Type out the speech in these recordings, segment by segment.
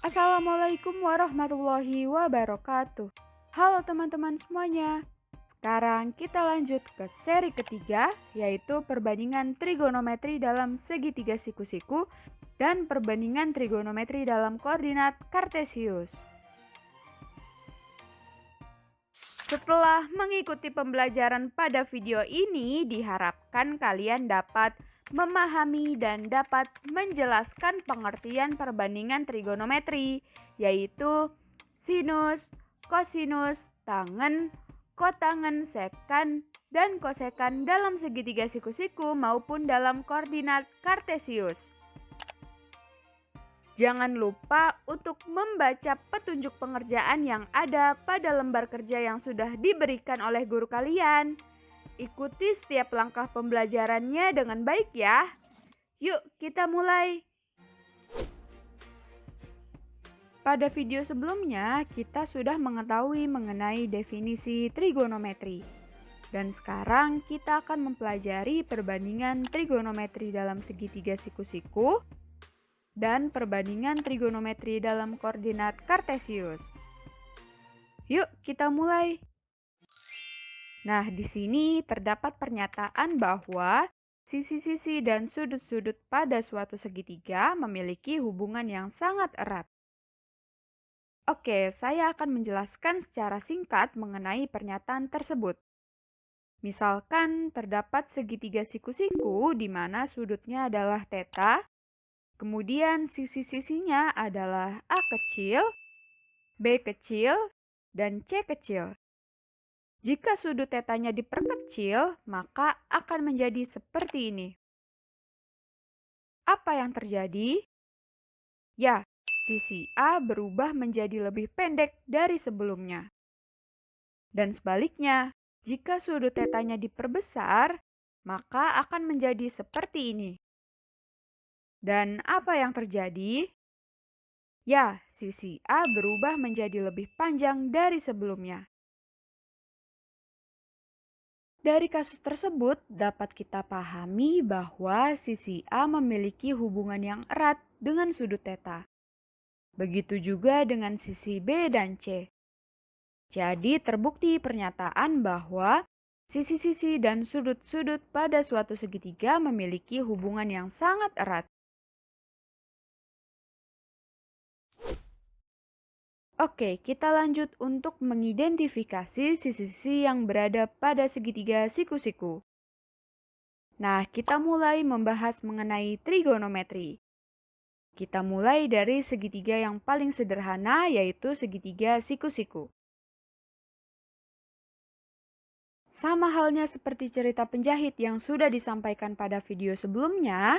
Assalamualaikum warahmatullahi wabarakatuh. Halo teman-teman semuanya. Sekarang kita lanjut ke seri ketiga, yaitu perbandingan trigonometri dalam segitiga siku-siku dan perbandingan trigonometri dalam koordinat kartesius. Setelah mengikuti pembelajaran pada video ini, diharapkan kalian dapat memahami dan dapat menjelaskan pengertian perbandingan trigonometri, yaitu sinus, kosinus, tangen, kotangen, sekan, dan kosekan dalam segitiga siku-siku maupun dalam koordinat kartesius. Jangan lupa untuk membaca petunjuk pengerjaan yang ada pada lembar kerja yang sudah diberikan oleh guru kalian. Ikuti setiap langkah pembelajarannya dengan baik ya. Yuk kita mulai. Pada video sebelumnya, kita sudah mengetahui mengenai definisi trigonometri. Dan sekarang kita akan mempelajari perbandingan trigonometri dalam segitiga siku-siku dan perbandingan trigonometri dalam koordinat kartesius. Yuk, kita mulai. Nah, di sini terdapat pernyataan bahwa sisi-sisi dan sudut-sudut pada suatu segitiga memiliki hubungan yang sangat erat. Oke, saya akan menjelaskan secara singkat mengenai pernyataan tersebut. Misalkan terdapat segitiga siku-siku di mana sudutnya adalah theta. Kemudian sisi-sisinya adalah A kecil, B kecil, dan C kecil. Jika sudut tetanya diperkecil, maka akan menjadi seperti ini. Apa yang terjadi? Ya, sisi A berubah menjadi lebih pendek dari sebelumnya. Dan sebaliknya, jika sudut tetanya diperbesar, maka akan menjadi seperti ini. Dan apa yang terjadi? Ya, sisi A berubah menjadi lebih panjang dari sebelumnya. Dari kasus tersebut, dapat kita pahami bahwa sisi A memiliki hubungan yang erat dengan sudut theta. Begitu juga dengan sisi B dan C. Jadi, terbukti pernyataan bahwa sisi-sisi dan sudut-sudut pada suatu segitiga memiliki hubungan yang sangat erat. Oke, kita lanjut untuk mengidentifikasi sisi-sisi yang berada pada segitiga siku-siku. Nah, kita mulai membahas mengenai trigonometri. Kita mulai dari segitiga yang paling sederhana, yaitu segitiga siku-siku. Sama halnya seperti cerita penjahit yang sudah disampaikan pada video sebelumnya,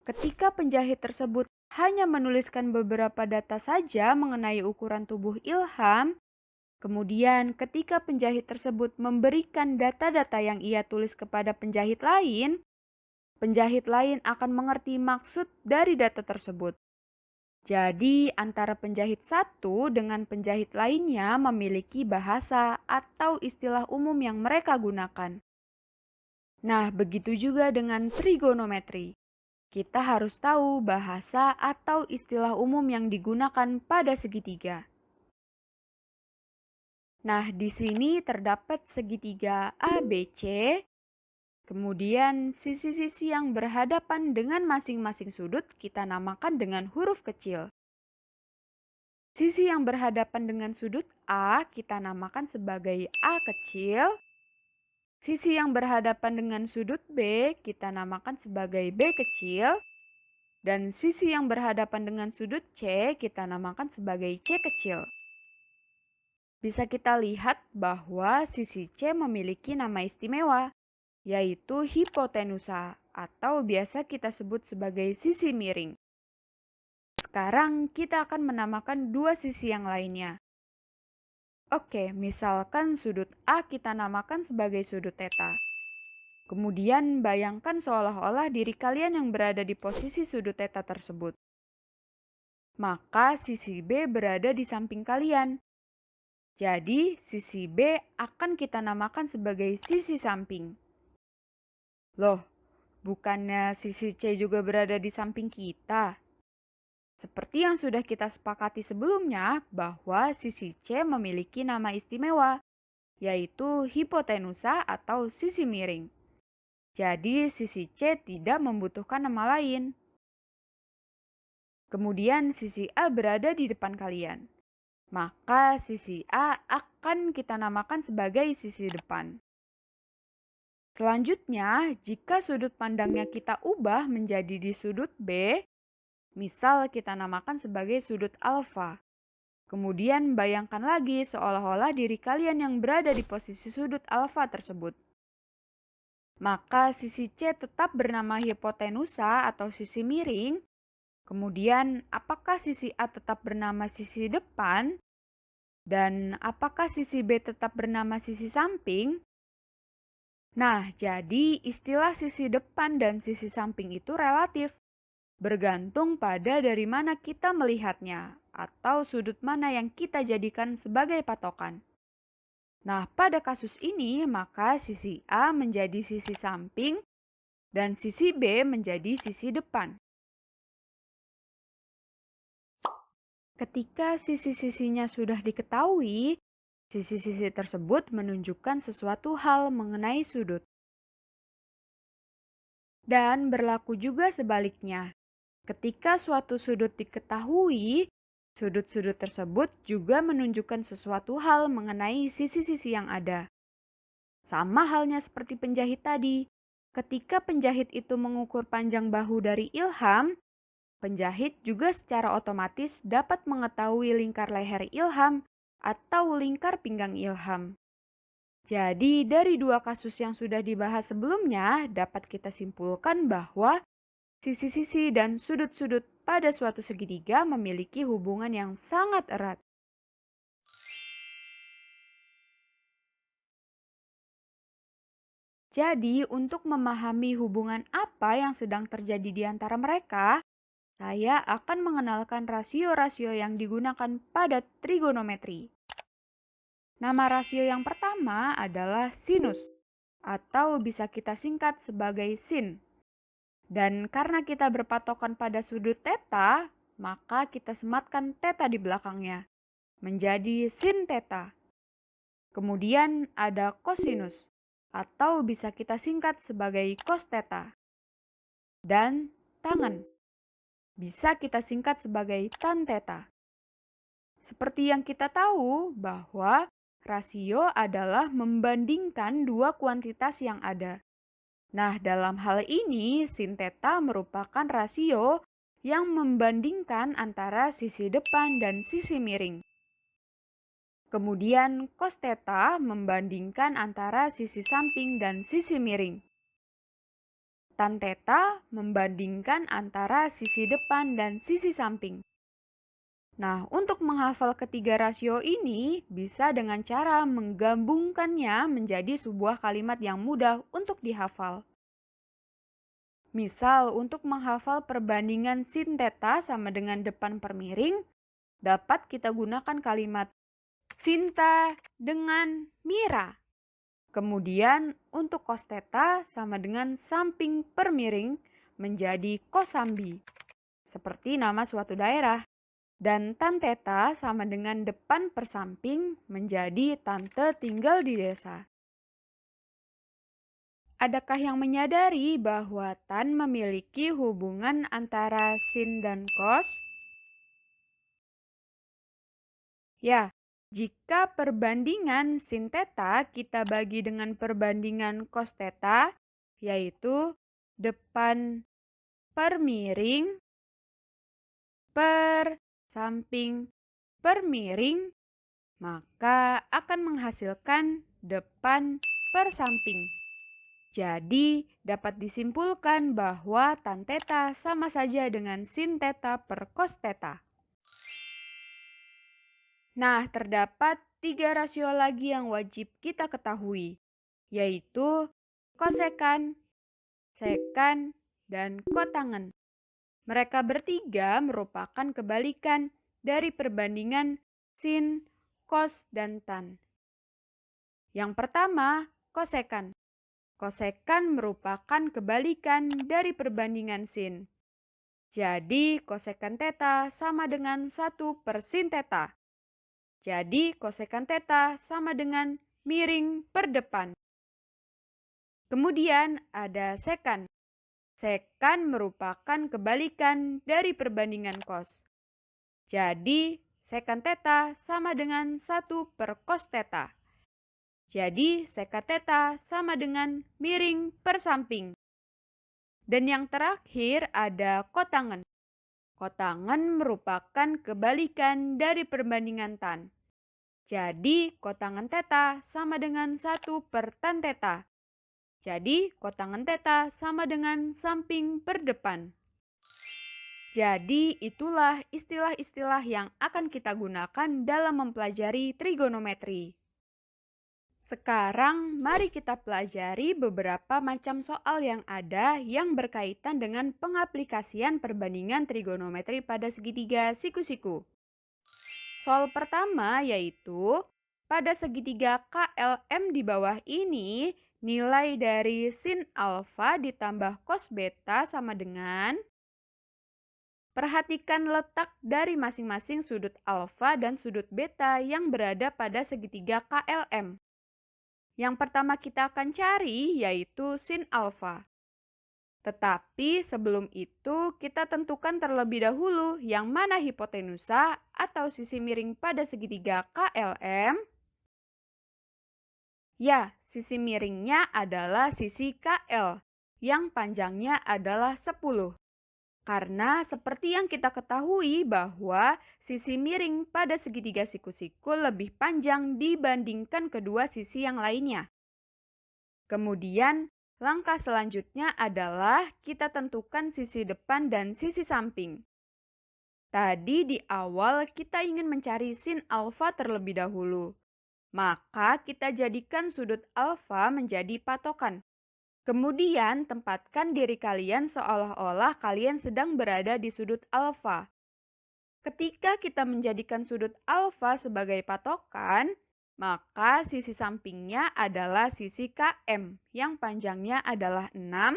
ketika penjahit tersebut hanya menuliskan beberapa data saja mengenai ukuran tubuh Ilham, kemudian ketika penjahit tersebut memberikan data-data yang ia tulis kepada penjahit lain akan mengerti maksud dari data tersebut. Jadi, antara penjahit satu dengan penjahit lainnya memiliki bahasa atau istilah umum yang mereka gunakan. Nah, begitu juga dengan trigonometri. Kita harus tahu bahasa atau istilah umum yang digunakan pada segitiga. Nah, di sini terdapat segitiga ABC, kemudian sisi-sisi yang berhadapan dengan masing-masing sudut kita namakan dengan huruf kecil. Sisi yang berhadapan dengan sudut A kita namakan sebagai A kecil. Sisi yang berhadapan dengan sudut B kita namakan sebagai B kecil. Dan sisi yang berhadapan dengan sudut C kita namakan sebagai C kecil. Bisa kita lihat bahwa sisi C memiliki nama istimewa, yaitu hipotenusa atau biasa kita sebut sebagai sisi miring. Sekarang kita akan menamakan dua sisi yang lainnya. Oke, misalkan sudut A kita namakan sebagai sudut theta. Kemudian bayangkan seolah-olah diri kalian yang berada di posisi sudut theta tersebut. Maka sisi B berada di samping kalian. Jadi sisi B akan kita namakan sebagai sisi samping. Loh, bukannya sisi C juga berada di samping kita? Seperti yang sudah kita sepakati sebelumnya, bahwa sisi C memiliki nama istimewa, yaitu hipotenusa atau sisi miring. Jadi, sisi C tidak membutuhkan nama lain. Kemudian, sisi A berada di depan kalian. Maka, sisi A akan kita namakan sebagai sisi depan. Selanjutnya, jika sudut pandangnya kita ubah menjadi di sudut B, misal kita namakan sebagai sudut alfa. Kemudian bayangkan lagi seolah-olah diri kalian yang berada di posisi sudut alfa tersebut. Maka sisi C tetap bernama hipotenusa atau sisi miring. Kemudian apakah sisi A tetap bernama sisi depan? Dan apakah sisi B tetap bernama sisi samping? Nah, jadi istilah sisi depan dan sisi samping itu relatif, bergantung pada dari mana kita melihatnya, atau sudut mana yang kita jadikan sebagai patokan. Nah, pada kasus ini, maka sisi A menjadi sisi samping, dan sisi B menjadi sisi depan. Ketika sisi-sisinya sudah diketahui, sisi-sisi tersebut menunjukkan sesuatu hal mengenai sudut. Dan berlaku juga sebaliknya. Ketika suatu sudut diketahui, sudut-sudut tersebut juga menunjukkan sesuatu hal mengenai sisi-sisi yang ada. Sama halnya seperti penjahit tadi. Ketika penjahit itu mengukur panjang bahu dari Ilham, penjahit juga secara otomatis dapat mengetahui lingkar leher Ilham atau lingkar pinggang Ilham. Jadi dari dua kasus yang sudah dibahas sebelumnya, dapat kita simpulkan bahwa sisi-sisi dan sudut-sudut pada suatu segitiga memiliki hubungan yang sangat erat. Jadi, untuk memahami hubungan apa yang sedang terjadi di antara mereka, saya akan mengenalkan rasio-rasio yang digunakan pada trigonometri. Nama rasio yang pertama adalah sinus, atau bisa kita singkat sebagai sin. Dan karena kita berpatokan pada sudut theta, maka kita sematkan theta di belakangnya, menjadi sin theta. Kemudian ada kosinus, atau bisa kita singkat sebagai cos theta. Dan tangen, bisa kita singkat sebagai tan theta. Seperti yang kita tahu bahwa rasio adalah membandingkan dua kuantitas yang ada. Nah, dalam hal ini sin theta merupakan rasio yang membandingkan antara sisi depan dan sisi miring. Kemudian cos theta membandingkan antara sisi samping dan sisi miring. Tan theta membandingkan antara sisi depan dan sisi samping. Nah, untuk menghafal ketiga rasio ini bisa dengan cara menggabungkannya menjadi sebuah kalimat yang mudah untuk dihafal. Misal, untuk menghafal perbandingan sin theta sama dengan depan per miring, dapat kita gunakan kalimat Sinta dengan Mira. Kemudian untuk cos theta sama dengan samping per miring menjadi kosambi, seperti nama suatu daerah. Dan tan theta sama dengan depan per samping menjadi tante tinggal di desa. Adakah yang menyadari bahwa tan memiliki hubungan antara sin dan cos? Ya, jika perbandingan sin theta kita bagi dengan perbandingan cos theta, yaitu depan per miring per samping per miring, maka akan menghasilkan depan per samping. Jadi, dapat disimpulkan bahwa tan theta sama saja dengan sin theta per cos theta. Nah, terdapat 3 rasio lagi yang wajib kita ketahui, yaitu kosekan, sekan, dan kotangen. Mereka bertiga merupakan kebalikan dari perbandingan sin, cos, dan tan. Yang pertama, kosekan. Kosekan merupakan kebalikan dari perbandingan sin. Jadi kosekan theta sama dengan 1 per sin theta. Jadi kosekan theta sama dengan miring per depan. Kemudian ada sekan. Sekan merupakan kebalikan dari perbandingan cos. Jadi sekan theta sama dengan 1 per cos theta. Jadi sekat theta sama dengan miring per samping. Dan yang terakhir ada kotangan. Kotangan merupakan kebalikan dari perbandingan tan. Jadi kotangan theta sama dengan 1 per tan theta. Jadi kotangan theta sama dengan samping per depan. Jadi itulah istilah-istilah yang akan kita gunakan dalam mempelajari trigonometri. Sekarang mari kita pelajari beberapa macam soal yang ada yang berkaitan dengan pengaplikasian perbandingan trigonometri pada segitiga siku-siku. Soal pertama yaitu, pada segitiga KLM di bawah ini, nilai dari sin alfa ditambah cos beta sama dengan. Perhatikan letak dari masing-masing sudut alfa dan sudut beta yang berada pada segitiga KLM. Yang pertama kita akan cari yaitu sin alfa. Tetapi sebelum itu kita tentukan terlebih dahulu yang mana hipotenusa atau sisi miring pada segitiga KLM. Ya, sisi miringnya adalah sisi KL yang panjangnya adalah 10. Karena seperti yang kita ketahui bahwa sisi miring pada segitiga siku-siku lebih panjang dibandingkan kedua sisi yang lainnya. Kemudian, langkah selanjutnya adalah kita tentukan sisi depan dan sisi samping. Tadi di awal kita ingin mencari sin alfa terlebih dahulu. Maka kita jadikan sudut alfa menjadi patokan. Kemudian tempatkan diri kalian seolah-olah kalian sedang berada di sudut alfa. Ketika kita menjadikan sudut alfa sebagai patokan, maka sisi sampingnya adalah sisi KM yang panjangnya adalah 6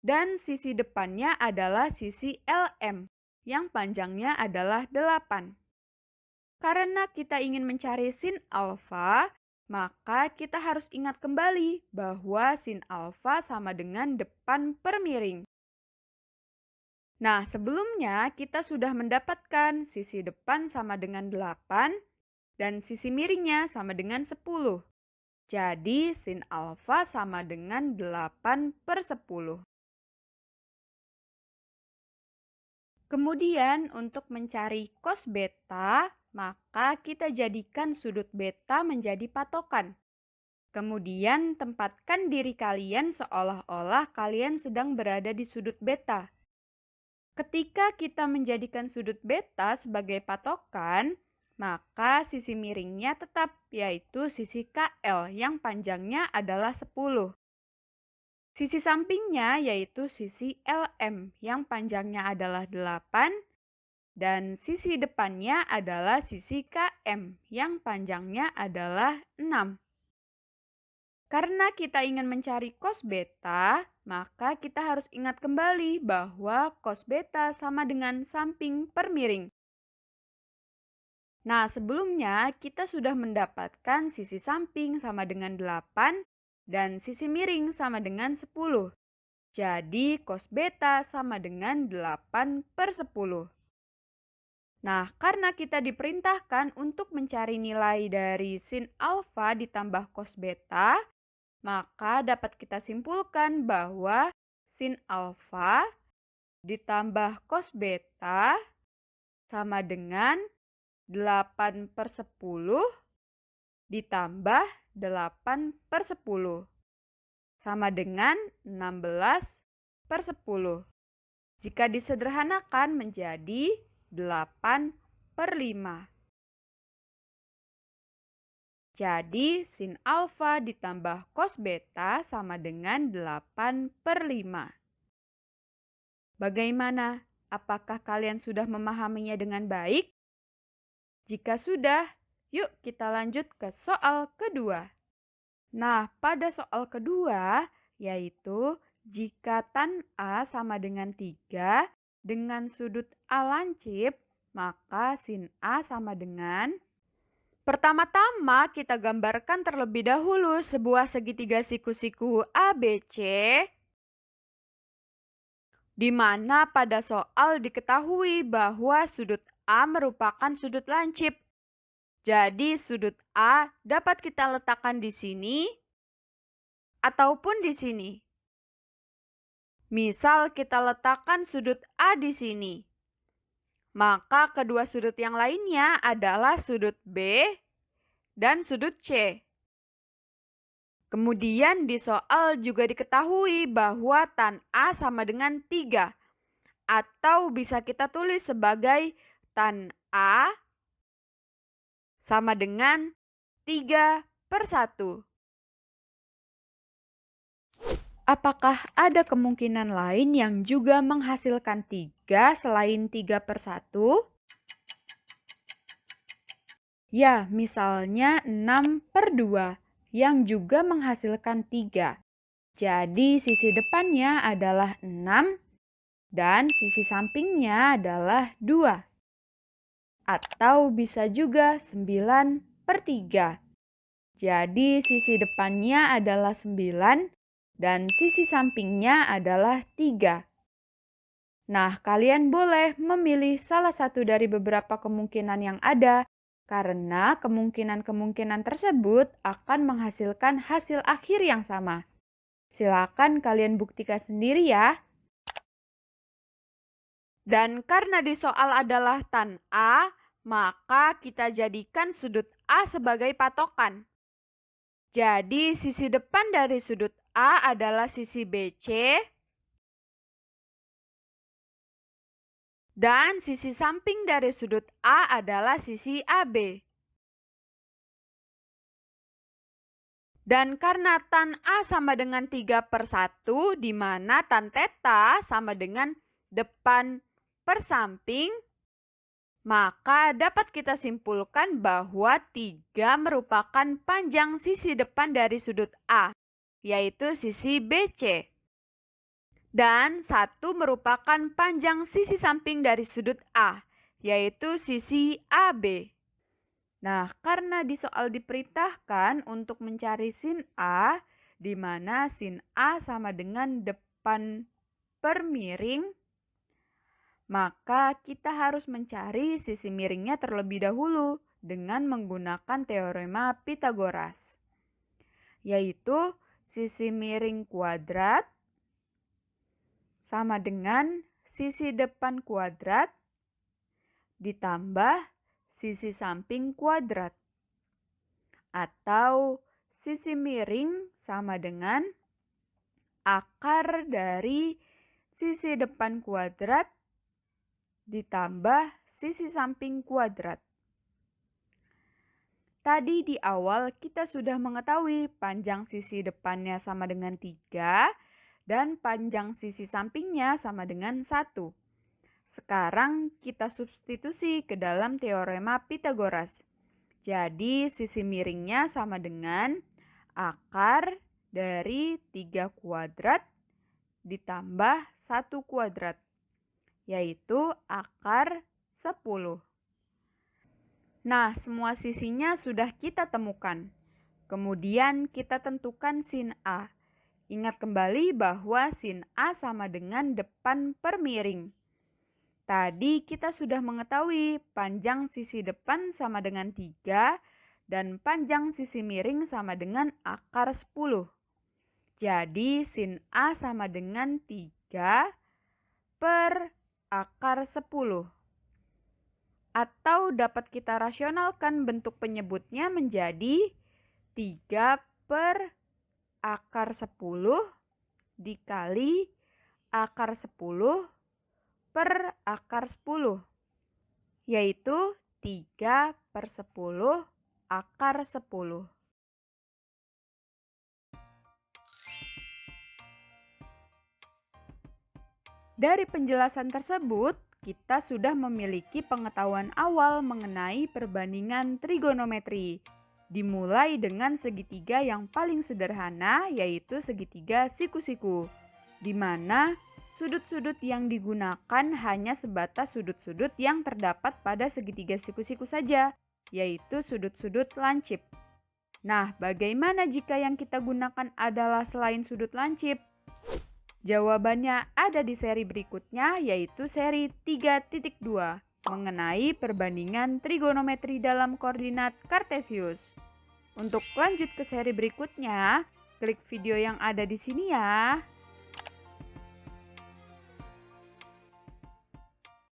dan sisi depannya adalah sisi LM yang panjangnya adalah 8. Karena kita ingin mencari sin alfa, maka kita harus ingat kembali bahwa sin alfa sama dengan depan per miring. Nah, sebelumnya kita sudah mendapatkan sisi depan sama dengan 8 dan sisi miringnya sama dengan 10. Jadi sin alfa sama dengan 8 per 10. Kemudian untuk mencari cos beta, maka kita jadikan sudut beta menjadi patokan. Kemudian tempatkan diri kalian seolah-olah kalian sedang berada di sudut beta. Ketika kita menjadikan sudut beta sebagai patokan, maka sisi miringnya tetap yaitu sisi KL yang panjangnya adalah 10. Sisi sampingnya yaitu sisi LM yang panjangnya adalah 8 dan sisi depannya adalah sisi KM yang panjangnya adalah 6. Karena kita ingin mencari cos beta, maka kita harus ingat kembali bahwa cos beta sama dengan samping per miring. Nah, sebelumnya kita sudah mendapatkan sisi samping sama dengan 8 dan sisi miring sama dengan 10. Jadi cos beta sama dengan 8 per 10. Nah, karena kita diperintahkan untuk mencari nilai dari sin alfa ditambah cos beta, maka dapat kita simpulkan bahwa sin alfa ditambah cos beta sama dengan 8 per 10 ditambah 8 per 10 sama dengan 16 per 10. Jika disederhanakan menjadi 8 per 5. Jadi sin alfa ditambah cos beta sama dengan 8 per 5. Bagaimana? Apakah kalian sudah memahaminya dengan baik? Jika sudah, yuk kita lanjut ke soal kedua. Nah, pada soal kedua, yaitu jika tan A sama dengan 3 dengan sudut A lancip, maka sin A sama dengan... Pertama-tama kita gambarkan terlebih dahulu sebuah segitiga siku-siku ABC, di mana pada soal diketahui bahwa sudut A merupakan sudut lancip. Jadi sudut A dapat kita letakkan di sini ataupun di sini. Misal kita letakkan sudut A di sini, maka kedua sudut yang lainnya adalah sudut B dan sudut C. Kemudian di soal juga diketahui bahwa tan A sama dengan 3, atau bisa kita tulis sebagai tan A sama dengan 3/1. Apakah ada kemungkinan lain yang juga menghasilkan 3 selain 3/1? Ya, misalnya 6/2 yang juga menghasilkan 3. Jadi sisi depannya adalah 6 dan sisi sampingnya adalah 2. Atau bisa juga 9/3. Jadi sisi depannya adalah 9 dan sisi sampingnya adalah 3. Nah, kalian boleh memilih salah satu dari beberapa kemungkinan yang ada, karena kemungkinan-kemungkinan tersebut akan menghasilkan hasil akhir yang sama. Silakan kalian buktikan sendiri ya. Dan karena di soal adalah tan A, maka kita jadikan sudut A sebagai patokan. Jadi sisi depan dari sudut A adalah sisi BC, dan sisi samping dari sudut A adalah sisi AB. Dan karena tan A sama dengan 3/1, di mana tan theta sama dengan depan per samping, maka dapat kita simpulkan bahwa 3 merupakan panjang sisi depan dari sudut A, yaitu sisi BC. Dan 1 merupakan panjang sisi samping dari sudut A, yaitu sisi AB. Nah, karena di soal diperintahkan untuk mencari sin A, di mana sin A sama dengan depan per miring, maka kita harus mencari sisi miringnya terlebih dahulu dengan menggunakan teorema Pythagoras, yaitu sisi miring kuadrat sama dengan sisi depan kuadrat ditambah sisi samping kuadrat. Atau sisi miring sama dengan akar dari sisi depan kuadrat ditambah sisi samping kuadrat. Tadi di awal kita sudah mengetahui panjang sisi depannya sama dengan 3 dan panjang sisi sampingnya sama dengan 1. Sekarang kita substitusi ke dalam teorema Pythagoras. Jadi sisi miringnya sama dengan akar dari 3 kuadrat ditambah 1 kuadrat, yaitu akar 10. Nah, semua sisinya sudah kita temukan. Kemudian kita tentukan sin A. Ingat kembali bahwa sin A sama dengan depan per miring. Tadi kita sudah mengetahui panjang sisi depan sama dengan 3 dan panjang sisi miring sama dengan akar 10. Jadi sin A sama dengan 3 per akar 10. Atau dapat kita rasionalkan bentuk penyebutnya menjadi 3 per akar 10 dikali akar 10 per akar 10, yaitu 3/10 akar 10. Dari penjelasan tersebut, kita sudah memiliki pengetahuan awal mengenai perbandingan trigonometri. Dimulai dengan segitiga yang paling sederhana, yaitu segitiga siku-siku, di mana sudut-sudut yang digunakan hanya sebatas sudut-sudut yang terdapat pada segitiga siku-siku saja, yaitu sudut-sudut lancip. Nah, bagaimana jika yang kita gunakan adalah selain sudut lancip? Jawabannya ada di seri berikutnya, yaitu seri 3.2 mengenai perbandingan trigonometri dalam koordinat kartesius. Untuk lanjut ke seri berikutnya, klik video yang ada di sini ya.